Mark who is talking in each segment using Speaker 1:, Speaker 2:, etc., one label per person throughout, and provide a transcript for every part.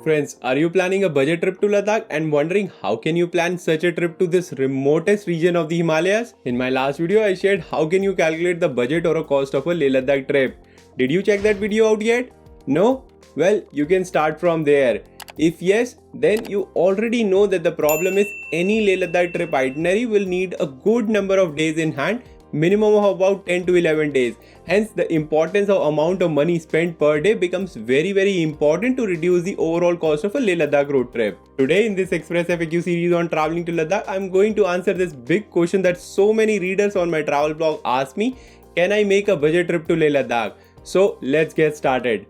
Speaker 1: Friends, are you planning a budget trip to Ladakh and wondering how can you plan such a trip to this remotest region of the Himalayas? In my last video, I shared how can you calculate the budget or a cost of a Leh Ladakh trip. Did you check that video out yet? No? Well, you can start from there. If yes, then you already know that the problem is any Leh Ladakh trip itinerary will need a good number of days in hand, minimum of about 10 to 11 days. Hence, the importance of amount of money spent per day becomes very important to reduce the overall cost of a Leh Ladakh road trip. Today in this Express FAQ series on traveling to Ladakh, I'm going to answer this big question that so many readers on my travel blog ask me, can I make a budget trip to Leh Ladakh? So let's get started.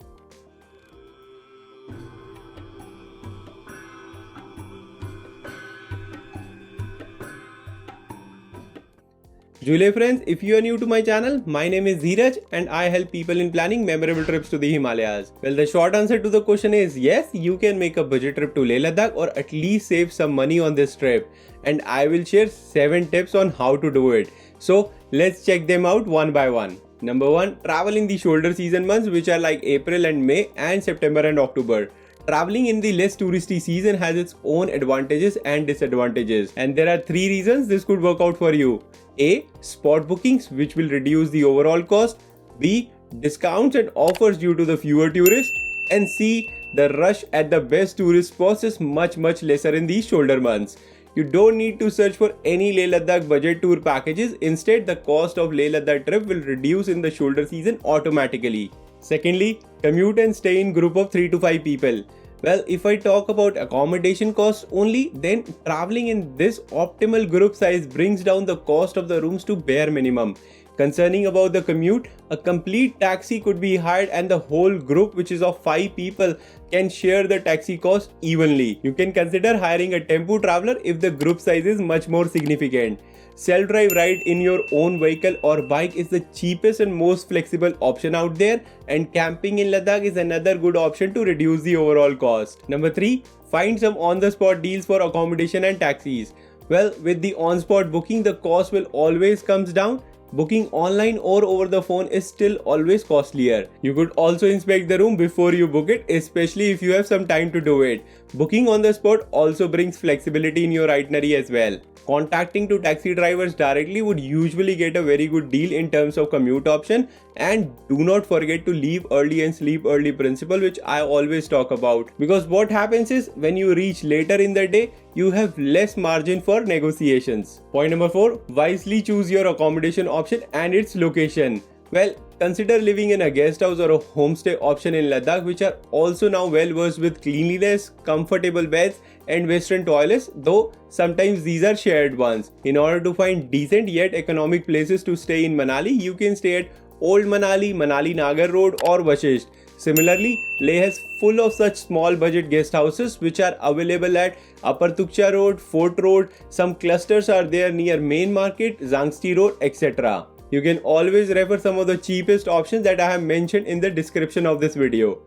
Speaker 1: Jule friends, if you are new to my channel, my name is Dheeraj and I help people in planning memorable trips to the Himalayas. Well, the short answer to the question is yes, you can make a budget trip to Leh Ladakh or at least save some money on this trip. And I will share 7 tips on how to do it. So let's check them out one by one. Number 1. Travel in the shoulder season months, which are like April and May and September and October. Traveling in the less touristy season has its own advantages and disadvantages, and there are 3 reasons this could work out for you. A. Spot bookings, which will reduce the overall cost. B. Discounts and offers due to the fewer tourists. And C. The rush at the best tourist spots is much lesser in these shoulder months. You don't need to search for any Leh Ladakh budget tour packages. Instead, the cost of Leh Ladakh trip will reduce in the shoulder season automatically. Secondly, commute and stay in group of 3 to 5 people. Well, if I talk about accommodation costs only, then traveling in this optimal group size brings down the cost of the rooms to bare minimum. Concerning about the commute, a complete taxi could be hired and the whole group, which is of 5 people, can share the taxi cost evenly. You can consider hiring a tempo traveler if the group size is much more significant. Self-drive ride in your own vehicle or bike is the cheapest and most flexible option out there, and camping in Ladakh is another good option to reduce the overall cost. Number 3. Find some on-the-spot deals for accommodation and taxis. Well, with the on-spot booking, the cost will always comes down. Booking online or over the phone is still always costlier. You could also inspect the room before you book it, especially if you have some time to do it. Booking on the spot also brings flexibility in your itinerary as well. Contacting to taxi drivers directly would usually get a very good deal in terms of commute option, and do not forget to leave early and sleep early principle, which I always talk about, because what happens is when you reach later in the day, you have less margin for negotiations. Point number 4. Wisely choose your accommodation option and its location. Well, consider living in a guest house or a homestay option in Ladakh, which are also now well versed with cleanliness, comfortable beds and western toilets, though sometimes these are shared ones. In order to find decent yet economic places to stay in Manali, you can stay at Old Manali, Manali Nagar Road or Vashisht. Similarly, Leh is full of such small budget guest houses which are available at Upper Tukcha Road, Fort Road. Some clusters are there near Main Market, Zangsti Road, etc. You can always refer some of the cheapest options that I have mentioned in the description of this video.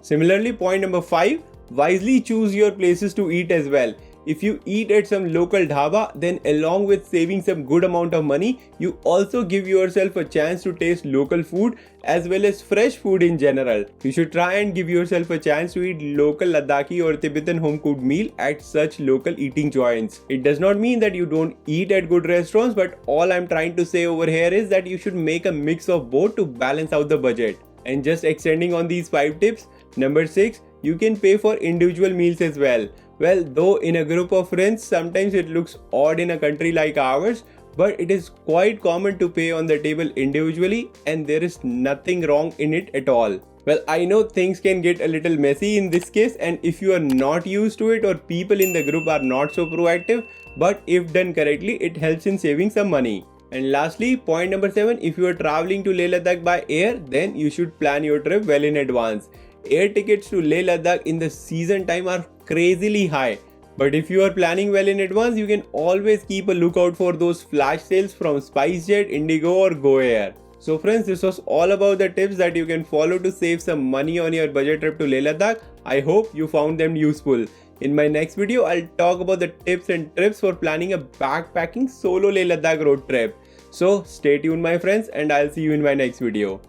Speaker 1: Similarly, point number 5. Wisely choose your places to eat as well. If you eat at some local dhaba, then along with saving some good amount of money, you also give yourself a chance to taste local food as well as fresh food in general. You should try and give yourself a chance to eat local Ladakhi or Tibetan home cooked meal at such local eating joints. It does not mean that you don't eat at good restaurants, but all I'm trying to say over here is that you should make a mix of both to balance out the budget. And just extending on these 5 tips, number 6, you can pay for individual meals as well. Well, though in a group of friends, sometimes it looks odd in a country like ours, but it is quite common to pay on the table individually, and there is nothing wrong in it at all. Well, I know things can get a little messy in this case, and if you are not used to it or people in the group are not so proactive, but if done correctly, it helps in saving some money. And lastly, point number 7, if you are traveling to Leh Ladakh by air, then you should plan your trip well in advance. Air tickets to Leh Ladakh in the season time are crazily high, but if you are planning well in advance, you can always keep a lookout for those flash sales from SpiceJet, Indigo or GoAir. So friends, this was all about the tips that you can follow to save some money on your budget trip to Leh Ladakh. I hope you found them useful. In my next video, I'll talk about the tips and tricks for planning a backpacking solo Leh Ladakh road trip. So stay tuned my friends, and I'll see you in my next video.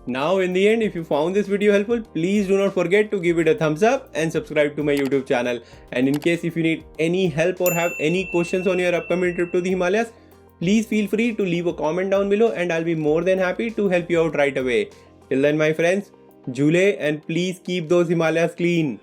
Speaker 1: Now in the end, if you found this video helpful, please do not forget to give it a thumbs up and subscribe to my YouTube channel. And in case if you need any help or have any questions on your upcoming trip to the Himalayas, please feel free to leave a comment down below and I'll be more than happy to help you out right away. Till then my friends, Jule and please keep those Himalayas clean.